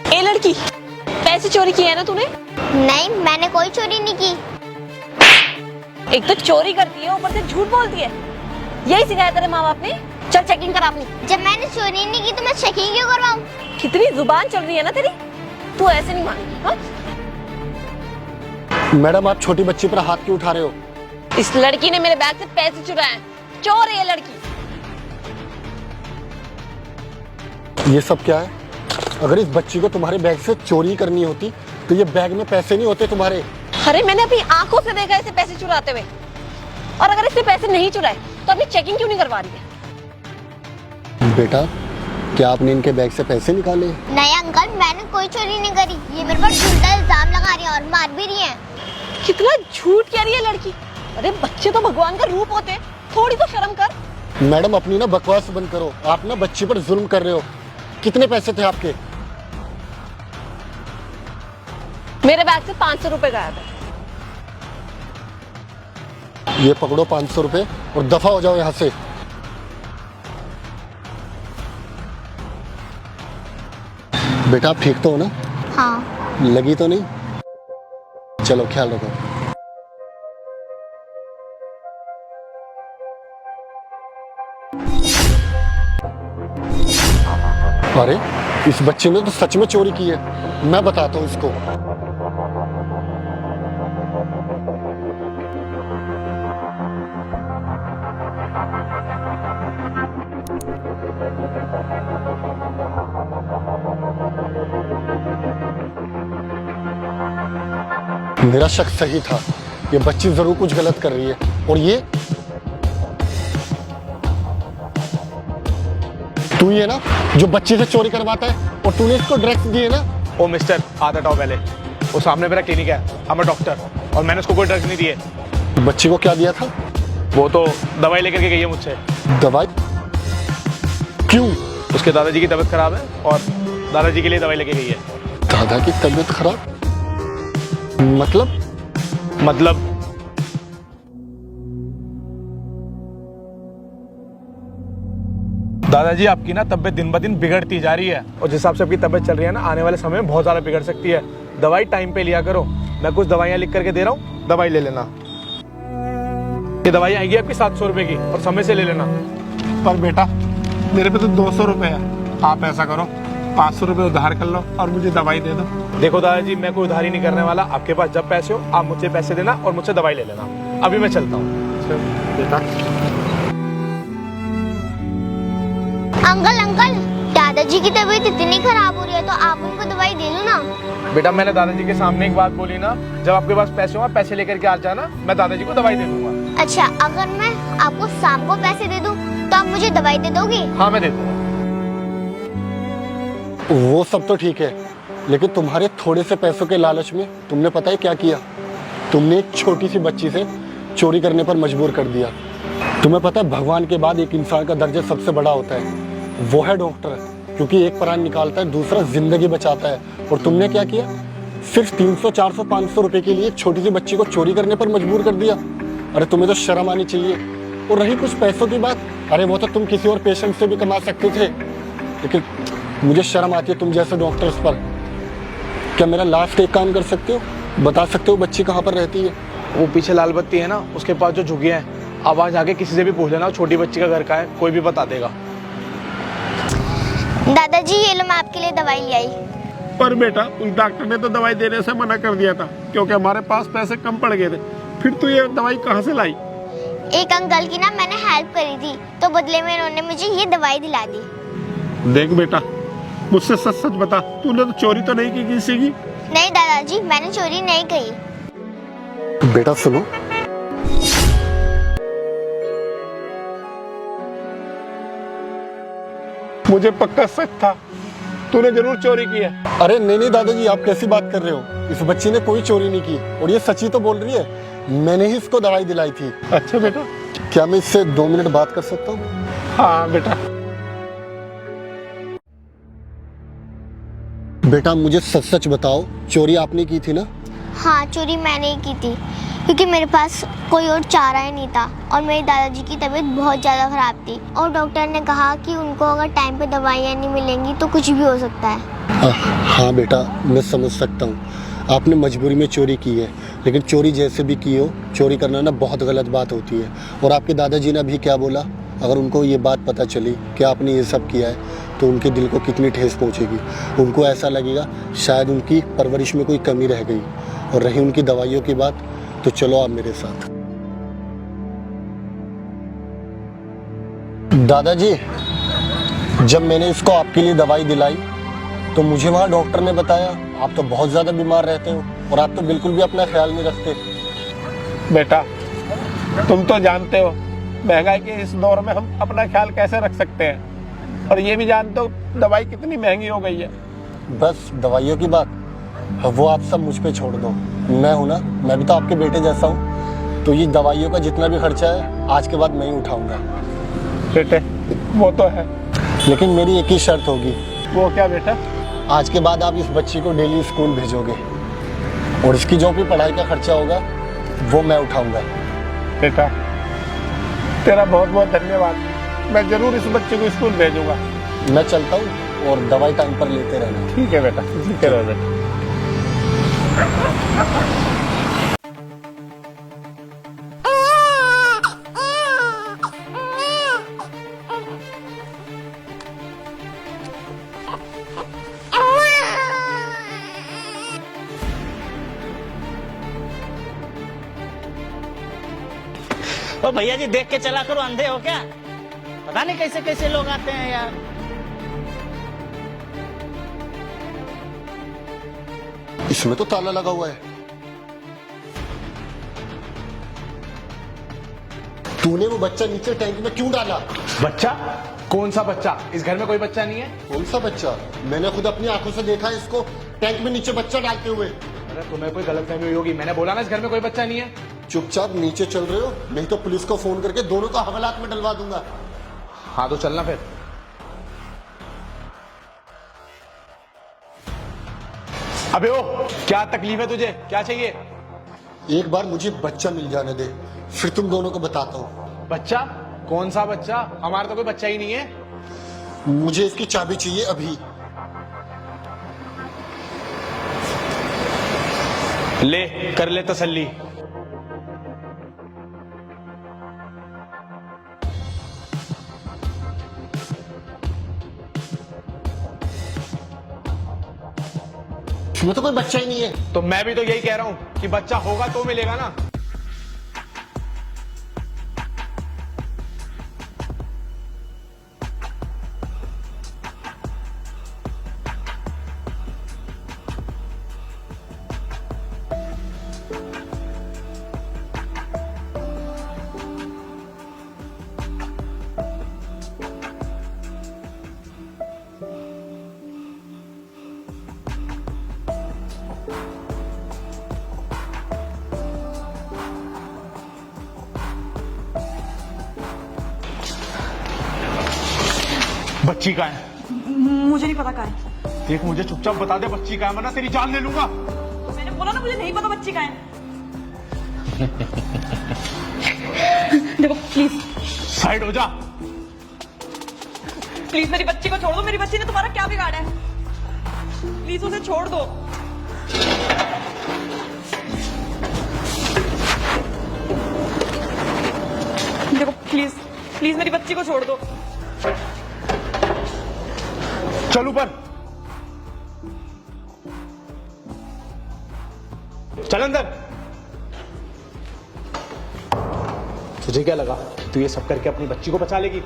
ए लड़की, पैसे चोरी किए हैं ना तूने? नहीं, मैंने कोई चोरी नहीं की। एक तो चोरी करती है, ऊपर से झूठ बोलती है। यही सिखाया तेरे माँ बाप ने? चल चेकिंग करा अपनी। जब मैंने चोरी नहीं की तो मैं चेकिंग क्यों करवाऊं? कितनी जुबान चल रही है ना तेरी। तू ऐसे नहीं मानेगी। हाँ? मैडम, आप छोटी बच्ची पर हाथ क्यों उठा रहे हो? इस लड़की ने मेरे बैग से पैसे चुराए हैं। चोर है ये लड़की। ये सब क्या है? अगर इस बच्ची को तुम्हारे बैग से चोरी करनी होती तो ये बैग में पैसे नहीं होते तुम्हारे। अरे मैंने अपनी आंखों से देखा इसे पैसे चुराते हुए। और अगर इसने पैसे नहीं चुराए तो अपनी चेकिंग क्यों नहीं करवा रही है? बेटा, क्या आपने इनके बैग से पैसे निकाले? नहीं अंकल, मैंने कोई चोरी नहीं करी। ये मेरे पर झूठा इल्जाम लगा रही है और मार भी रही है। कितना झूठ कह रही है लड़की। अरे बच्चे तो भगवान का रूप होते हैं, थोड़ी तो शर्म कर। मैडम, अपनी ना बकवास बंद करो। आप ना बच्ची पर जुल्म कर रहे हो। कितने पैसे थे आपके? मेरे बैग से 500 रुपए गायब है। ये पकड़ो 500 रुपए और दफा हो जाओ यहाँ से। बेटा, आप ठीक तो हो ना? हाँ। लगी तो नहीं? चलो, ख्याल रखो। अरे, इस बच्चे ने तो सच में चोरी की है। मैं बताता हूँ इसको। मेरा शक सही था। ये बच्ची जरूर कुछ गलत कर रही है। और ये तू ही है ना जो बच्ची से चोरी करवाता है? और तूने इसको ड्रग्स दिए ना? ओ मिस्टर, हाथ हटाओ पहले। वो सामने मेरा क्लिनिक है, I'm a डॉक्टर, और मैंने उसको कोई ड्रग्स नहीं दिए। बच्ची को क्या दिया था? वो तो दवाई लेकर के गई है मुझसे। दवाई? क्यों? उसके दादाजी की तबीयत खराब है और दादाजी के लिए दवाई लेके गई है। दादा की तबीयत खराब? मतलब दादाजी, आपकी ना तबीयत दिन ब दिन बिगड़ती जा रही है और जिस हिसाब से आपकी तबीयत चल रही है ना, आने वाले समय में बहुत ज़्यादा बिगड़ सकती है। दवाई टाइम पे लिया करो। मैं कुछ दवाइयाँ लिख करके दे रहा हूँ, दवाई ले लेना। ये दवाई आएगी आपकी 700 रुपए की, और समय से ले लेना। पर बेटा, मेरे पे तो 200 रुपए है। आप ऐसा करो, 500 रुपए उधार कर लो और मुझे दवाई दे दो। देखो दादाजी, मैं कोई उधारी नहीं करने वाला। आपके पास जब पैसे हो आप मुझसे पैसे देना और मुझसे दवाई ले लेना। अभी मैं चलता हूँ। बेटा, अंकल, दादाजी की तबीयत इतनी खराब हो रही है तो आप उनको दवाई दे दो ना। बेटा, मैंने दादाजी के सामने एक बात बोली ना, जब आपके पास पैसे हो पैसे लेकर के आ जाना, मैं दादाजी को दवाई दे दूंगा। अच्छा, अगर मैं आपको शाम को पैसे दे दूं तो आप मुझे दवाई दे दोगे? हाँ, मैं दे दूंगा। वो सब तो ठीक है, लेकिन तुम्हारे थोड़े से पैसों के लालच में तुमने पता है क्या किया? तुमने एक छोटी सी बच्ची से चोरी करने पर मजबूर कर दिया। तुम्हें पता है, भगवान के बाद एक इंसान का दर्जा सबसे बड़ा होता है, वो है डॉक्टर। क्योंकि एक प्राण निकालता है, दूसरा जिंदगी बचाता है। और तुमने क्या किया? सिर्फ 300, 400, 500 रुपए के लिए एक छोटी सी बच्ची को चोरी करने पर मजबूर कर दिया। अरे तुम्हें तो शर्म आनी चाहिए। और रही कुछ पैसों की बात, अरे वो तो तुम किसी और पेशेंट से भी कमा सकते थे। लेकिन मुझे शर्म आती है तुम जैसे डॉक्टर्स पर। क्या मेरा लास्ट एक काम कर सकते हो? बता सकते हो बच्ची कहाँ पर रहती है? वो पीछे लाल बत्ती है ना, उसके पास जो झुकी है, आवाज आके किसी से भी पूछ लेना, छोटी बच्ची का घर का है, कोई भी बता देगा। दादाजी, ये लो, मैं आपके लिए दवाई ले आई। पर बेटा, उस डॉक्टर ने तो दवाई देने से मना कर दिया था क्योंकि हमारे पास पैसे कम पड़ गए थे। फिर तू ये दवाई कहाँ से लाई? एक अंकल की ना मैंने हेल्प करी थी तो बदले में उन्होंने मुझे ये दवाई दिला दी। देख बेटा, मुझसे सच सच बता, तूने तो चोरी तो नहीं की किसी की? नहीं दादाजी, मैंने चोरी नहीं की। बेटा सुनो, मुझे पक्का शक था, तूने जरूर चोरी की है। अरे नहीं दादाजी, आप कैसी बात कर रहे हो? इस बच्ची ने कोई चोरी नहीं की और ये सच्ची तो बोल रही है। मैंने ही इसको दवाई दिलाई थी। अच्छा बेटा। क्या मैं इससे 2 मिनट बात कर सकता हूँ? हाँ बेटा। बेटा, मुझे सच सच बताओ, चोरी आपने की थी ना? हाँ, चोरी मैंने ही की थी। क्योंकि मेरे पास कोई और चारा ही नहीं था और मेरे दादाजी की तबीयत बहुत ज़्यादा ख़राब थी और डॉक्टर ने कहा कि उनको अगर टाइम पे दवाइयाँ नहीं मिलेंगी तो कुछ भी हो सकता है। हाँ बेटा, मैं समझ सकता हूँ आपने मजबूरी में चोरी की है, लेकिन चोरी जैसे भी की हो, चोरी करना ना बहुत गलत बात होती है। और आपके दादाजी ने अभी क्या बोला, अगर उनको ये बात पता चली कि आपने ये सब किया है तो उनके दिल को कितनी ठेस पहुँचेगी। उनको ऐसा लगेगा शायद उनकी परवरिश में कोई कमी रह गई। और रही उनकी दवाइयों की बात, तो चलो आप मेरे साथ। दादाजी, जब मैंने इसको आपके लिए दवाई दिलाई तो मुझे वहाँ डॉक्टर ने बताया आप तो बहुत ज़्यादा बीमार रहते हो और आप तो बिल्कुल भी अपना ख्याल नहीं रखते। बेटा, तुम तो जानते हो महंगाई के इस दौर में हम अपना ख्याल कैसे रख सकते हैं, और ये भी जानते हो दवाई कितनी महंगी हो गई है। बस दवाइयों की बात, वो आप सब मुझ पे छोड़ दो। मैं हूं ना, मैं भी तो आपके बेटे जैसा हूँ, तो ये दवाइयों का जितना भी खर्चा है आज के बाद मैं ही उठाऊंगा। बेटे, वो तो है, लेकिन मेरी एक ही शर्त होगी। वो क्या बेटा? आज के बाद आप इस बच्ची को डेली स्कूल भेजोगे और इसकी जो भी पढ़ाई का खर्चा होगा वो मैं उठाऊंगा। बेटा, तेरा बहुत बहुत धन्यवाद। मैं जरूर इस बच्चे को स्कूल भेजूंगा। मैं चलता हूँ और दवाई टाइम पर लेते रहना। ठीक है बेटा, ठीक है बेटा। ओ भैया जी, देख के चला करो, अंधे हो क्या? पता नहीं कैसे कैसे लोग आते हैं यार। इसमें तो ताला लगा हुआ है। तूने वो बच्चा नीचे टैंक में क्यों डाला? बच्चा? कौन सा बच्चा? इस घर में कोई बच्चा नहीं है। कौन सा बच्चा? मैंने खुद अपनी आंखों से देखा है इसको टैंक में नीचे बच्चा डालते हुए। अरे तुम्हें कोई गलतफहमी हुई होगी, मैंने बोला ना इस घर में कोई बच्चा नहीं है। चुपचाप नीचे चल रहे हो, नहीं तो पुलिस को फोन करके दोनों को हवालात में डलवा दूंगा। हाँ तो चलना फिर। अबे ओ, क्या तकलीफ है तुझे? क्या चाहिए? एक बार मुझे बच्चा मिल जाने दे, फिर तुम दोनों को बताता हूँ। बच्चा? कौन सा बच्चा? हमारा तो कोई बच्चा ही नहीं है। मुझे इसकी चाबी चाहिए अभी। ले, कर ले तसल्ली। इसमें तो कोई बच्चा ही नहीं है। तो मैं भी तो यही कह रहा हूं कि बच्चा होगा तो मिलेगा ना। बच्ची का है? मुझे नहीं पता कहाँ है। देख, मुझे चुपचाप बता दे बच्ची का है, वरना तेरी जान ले लूंगा। मैंने बोला ना मुझे नहीं पता बच्ची कहाँ है। देखो प्लीज, साइड हो जा। प्लीज मेरी बच्ची को छोड़ दो। मेरी बच्ची ने तुम्हारा क्या बिगाड़ा है? प्लीज उसे छोड़ दो। देखो प्लीज, प्लीज मेरी बच्ची को छोड़ दो। चल ऊपर, चल अंदर। तुझे क्या लगा तू ये सब करके अपनी बच्ची को बचा लेगी?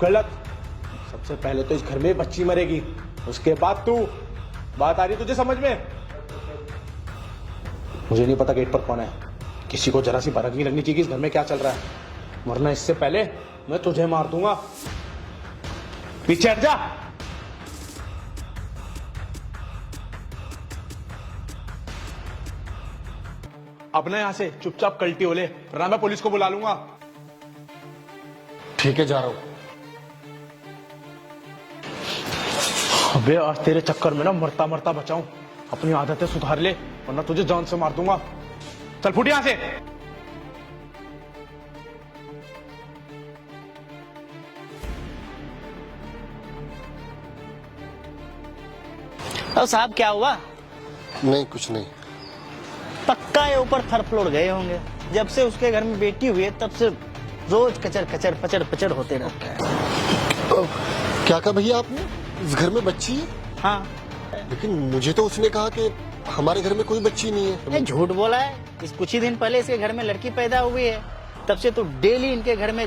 गलत। सबसे पहले तो इस घर में बच्ची मरेगी, उसके बाद तू। बात आ रही तुझे समझ में? मुझे नहीं पता गेट पर कौन है, किसी को जरा सी भनक नहीं लगनी चाहिए कि इस घर में क्या चल रहा है, वरना इससे पहले मैं तुझे मार दूंगा। पीछे हट जा। अब ना यहां से चुपचाप कल्टी हो ले, वरना मैं पुलिस को बुला लूंगा। ठीक है, जा रहा हूं। अबे आज तेरे चक्कर में ना मरता मरता बचाऊं। अपनी आदतें सुधार ले, वरना तुझे जान से मार दूंगा। चल फुट यहां से। अब साहब क्या हुआ? नहीं कुछ नहीं। पक्का ये ऊपर थर फ्लोर गए होंगे। जब से उसके घर में बेटी हुई है तब से रोज कचर कचर पचड़ पचड़ होते रहते हैं। क्या कहा भैया आपने? इस घर में बच्ची है? हाँ, लेकिन मुझे तो उसने कहा कि हमारे घर में कोई बच्ची नहीं है। ये झूठ बोला है। इस कुछ ही दिन पहले इसके घर में लड़की पैदा हुई है। तब से तो डेली इनके घर में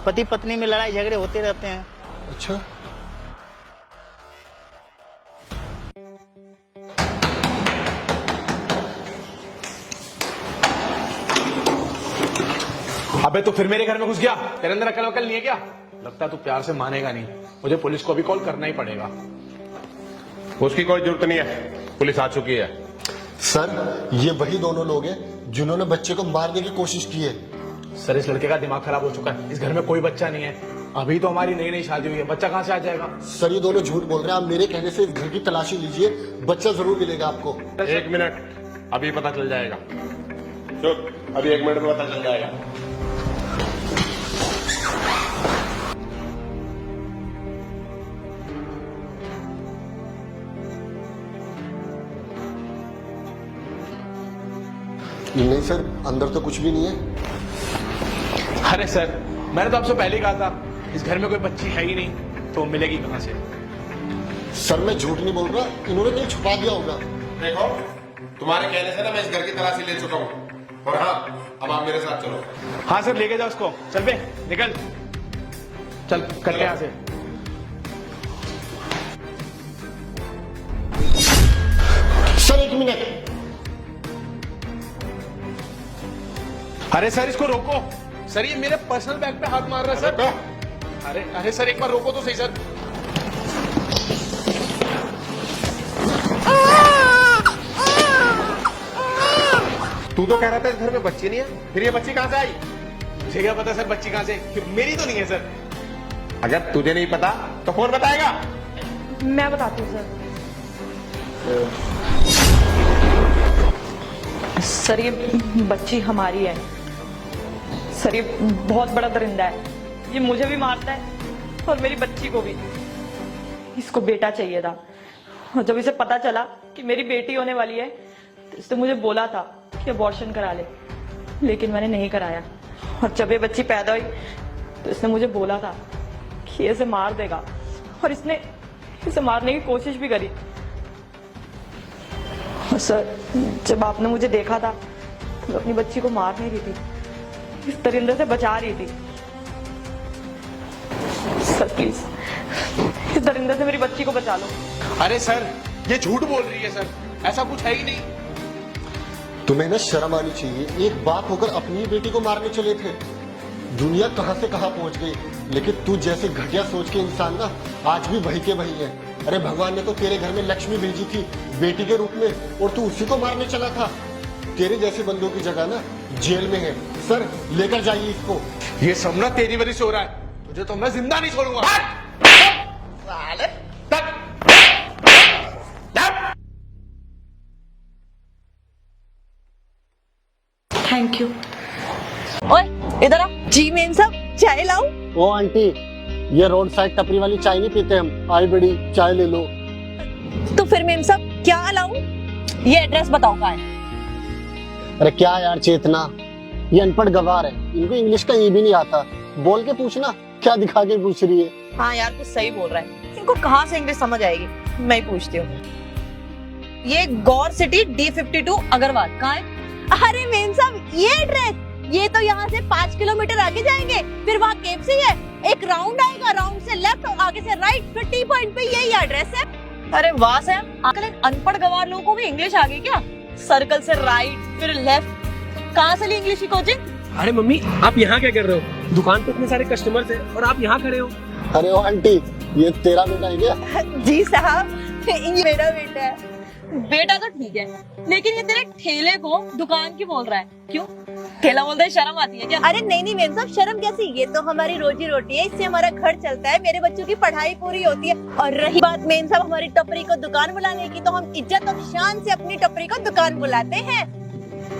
पति पत्नी में लड़ाई झगड़े होते रहते हैं। अच्छा। अबे तो फिर मेरे घर में घुस गया। तेरे अंदर अकल वकल नहीं है क्या? लगता है तू प्यार से मानेगा नहीं। मुझे पुलिस को भी कॉल करना ही पड़ेगा। उसकी कोई जरूरत नहीं है, पुलिस आ चुकी है। सर ये वही दोनों लोग हैं जिन्होंने बच्चे को मारने की कोशिश की है। सर इस लड़के का दिमाग खराब हो चुका है। इस घर में कोई बच्चा नहीं है। अभी तो हमारी नई नई शादी हुई है, बच्चा कहाँ से आ जाएगा? सर ये दोनों झूठ बोल रहे हैं। आप मेरे कहने से इस घर की तलाशी लीजिए, बच्चा जरूर मिलेगा आपको। 1 मिनट, अभी पता चल जाएगा। चुप, अभी 1 मिनट में पता चल जाएगा। नहीं सर, अंदर तो कुछ भी नहीं है। अरे सर, मैंने तो आपसे पहले ही कहा था इस घर में कोई बच्ची है ही नहीं, तो मिलेगी कहाँ से? सर मैं झूठ नहीं बोल रहा, इन्होंने कहीं छुपा दिया होगा। देखो, तुम्हारे कहने से ना मैं इस घर की तलाशी ले चुका हूँ। और हाँ, अब आप मेरे साथ चलो। हाँ सर, लेके जाओ उसको। चल बे, निकल। चल कट के यहाँ से। Sir 1 minute. अरे सर इसको रोको। सर ये मेरे पर्सनल बैग पे हाथ मार रहा है सर। अरे अरे सर एक बार रोको तो सही सर। तू तो कह रहा था इस घर में बच्ची नहीं है, फिर ये बच्ची कहाँ से आई? मुझे क्या पता सर बच्ची कहाँ से? मेरी तो नहीं है सर। अगर तुझे नहीं पता तो कौन बताएगा? मैं बताती हूँ सर। ये बच्ची हमारी है सर। ये बहुत बड़ा दरिंदा है, ये मुझे भी मारता है और मेरी बच्ची को भी। इसको बेटा चाहिए था और जब इसे पता चला कि मेरी बेटी होने वाली है तो इसने मुझे बोला था कि अबॉर्शन करा ले, लेकिन मैंने नहीं कराया। और जब ये बच्ची पैदा हुई तो इसने मुझे बोला था कि इसे मार देगा और इसने इसे मारने की कोशिश भी करी। और सर जब आपने मुझे देखा था तो अपनी बच्ची को मार नहीं रही थी, इस दरिंदे से बचा रही थी। सर प्लीज इस दरिंदे से मेरी बच्ची को बचा लो। अरे सर ये झूठ बोल रही है सर, ऐसा कुछ है ही नहीं। तुम्हें ना शर्म आनी चाहिए। एक बाप होकर अपनी बेटी को मारने चले थे। दुनिया कहां से कहां पहुंच गई, लेकिन तू जैसे घटिया सोच के इंसान ना आज भी वही के वही है। अरे भगवान ने तो तेरे घर में लक्ष्मी भेजी थी बेटी के रूप में, और तू उसी को मारने चला था। तेरे जैसे बंदों की जगह ना जेल में है। सर लेकर जाइए इसको। ये सब ना तेरी वजह से हो रहा है। तुझे तो मैं जिंदा नहीं छोड़ूंगा। Thank you. ओए इधर आ। जी मेम साहब, चाय लाऊं? ओ आंटी, ये रोड साइड टपरी वाली चाय नहीं पीते हम। आई बड़ी चाय ले लो। तो फिर मेम साहब क्या लाऊं? ये एड्रेस बताओ कहाँ है? अरे क्या यार चेतना, ये अनपढ़ गवार है, इनको इंग्लिश का ये भी नहीं आता। बोल के पूछना, क्या दिखा के पूछ रही है। हाँ यार कुछ सही बोल रहा है, इनको कहाँ से इंग्लिश समझ आएगी। मैं ही पूछती हूँ। ये गौर सिटी D52 अग्रवाल कहाँ है? अरे मेम साहब ये एड्रेस, ये तो यहाँ से 5 किलोमीटर आगे जाएंगे, फिर वहाँ KFC है, एक राउंड आएगा, राउंड से लेफ्ट और आगे से राइट, फिर टी पॉइंट पे यही एड्रेस है। अरे वाह सैम, आजकल इन अनपढ़ गवार लोगों को भी इंग्लिश आ गई क्या? सर्कल से राइट फिर लेफ्ट, कहाँ से ली इंग्लिश की कोचिंग? अरे मम्मी आप यहाँ क्या कर रहे हो? दुकान पे इतने सारे कस्टमर्स हैं और आप यहाँ खड़े हो। अरे ओ आंटी, ये तेरा बेटा है क्या? जी साहब, ये मेरा बेटा है। बेटा तो ठीक है, लेकिन ये तेरे ठेले को दुकान की बोल रहा है, क्यों? ठेला बोलते शर्म आती है क्या? अरे नहीं मेम साहब, शर्म कैसी, ये तो हमारी रोजी रोटी है, इससे हमारा घर चलता है, मेरे बच्चों की पढ़ाई पूरी होती है। और रही बात मेम साहब हमारी टपरी को दुकान बुलाने की, तो हम इज्जत और शान से अपनी टपरी को दुकान बुलाते हैं।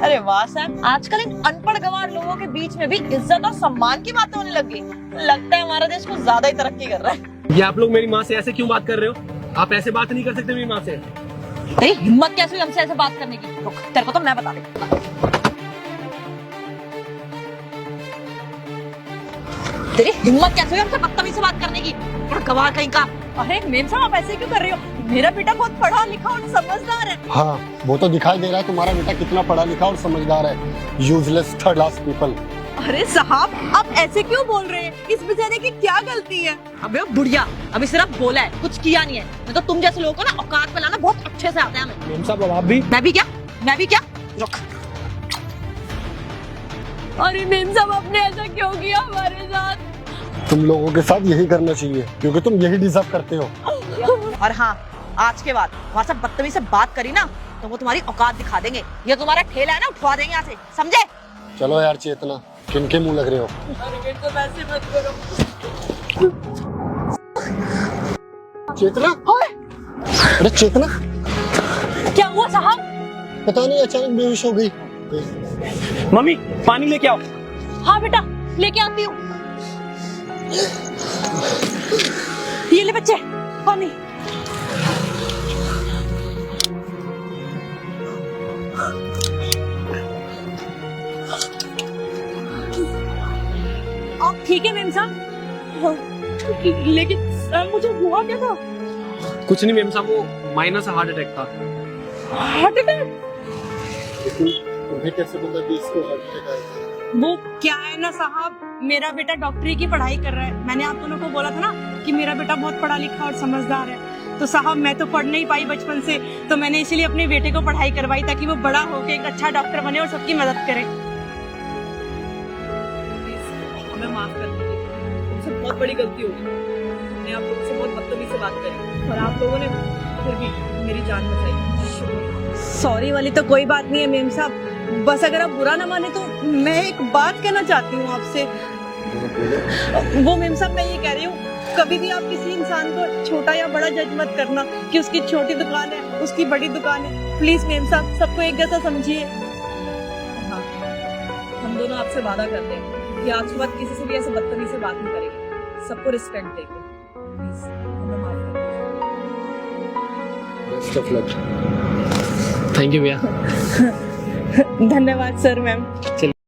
अरे वाह सैम, आजकल इन अनपढ़ गवार लोगों के बीच में भी इज्जत और सम्मान की बातें होने लग गई। लगता है हमारा देश कुछ ज्यादा ही तरक्की कर रहा है। ये आप लोग मेरी माँ से ऐसे क्यों बात कर रहे हो? आप ऐसे बात नहीं कर सकते मेरी माँ से। तेरी हिम्मत कैसे हुई हमसे ऐसे बात करने की? रुक, तेरे को तो मैं बता देती हूँ। तेरी हिम्मत कैसे हुई हमसे बदतमीज से बात करने की? और गवाह कहीं का। अरे मेम साहब आप ऐसे क्यों कर रहे हो? मेरा बेटा बहुत पढ़ा लिखा और समझदार है। हाँ, वो तो दिखाई दे रहा है तुम्हारा बेटा कितना पढ़ा लिखा और समझदार है। Useless third class people. अरे साहब आप ऐसे क्यों बोल रहे हैं? इस बेचारे की क्या गलती है? अबे बुढ़िया, अभी सिर्फ बोला है, कुछ किया नहीं है। नहीं तो तुम जैसे लोगों को ना औकात पे लाना बहुत अच्छे से आता है हमें। मेम साहब अब आप भी। मैं भी क्या? रुक। अरे मेम साहब आपने ऐसा क्यों किया हमारे साथ? तुम लोगों के साथ यही करना चाहिए क्योंकि तुम यही डिजर्व करते हो। और हाँ, आज के बाद वहाँ से बदतमीज से बात करी ना तो वो तुम्हारी औकात दिखा देंगे। ये तुम्हारा ठेला है ना, उठवा देंगे यहाँ से, समझे? चलो यार चेतना, किनके मुंह लग रहे हो? चेतना? अरे चेतना, क्या हुआ साहब? पता नहीं अचानक बेहोश हो गई। मम्मी पानी लेके आओ। हाँ बेटा लेके आती हूँ। ये ले बच्चे पानी। आप ठीक है मेम साहब? लेकिन सर मुझे हुआ क्या था? कुछ नहीं मेम साहब, वो माइनर सा हार्ट अटैक था। Heart attack? तुम्हें कैसे पता कि इसको हार्ट अटैक आया? वो क्या है ना साहब, मेरा बेटा डॉक्टरी की पढ़ाई कर रहा है। मैंने आप दोनों को बोला था ना कि मेरा बेटा बहुत पढ़ा लिखा और समझदार है। तो साहब मैं तो पढ़ नहीं पाई बचपन से, तो मैंने इसीलिए अपने बेटे को पढ़ाई करवाई ताकि वो बड़ा होकर एक अच्छा डॉक्टर बने और सबकी मदद करे। हमें माफ कर दीजिए, मुझसे बहुत बड़ी गलती होगी। मैंने आप लोगों से बहुत बदतमीज से बात करी और आप लोगों ने फिर भी मेरी जान बचाई। सॉरी वाली तो कोई बात नहीं है मेम साहब, बस अगर आप बुरा ना माने तो मैं एक बात कहना चाहती हूँ आपसे। वो मेम साहब मैं ये कह रही हूँ, कभी भी आप किसी इंसान को छोटा या बड़ा जज मत करना कि उसकी छोटी दुकान है, उसकी बड़ी दुकान है। प्लीज मेम साहब सबको एक जैसा समझिए। हाँ, हम दोनों आपसे वादा करते हैं कि आज के बाद किसी से भी ऐसे बदतमीज से बात नहीं करेंगे, सबको रिस्पेक्ट देंगे। प्लीज हमें माफ कर दीजिए। Best of luck. Thank you भैया। धन्यवाद सर मैम। चलिए।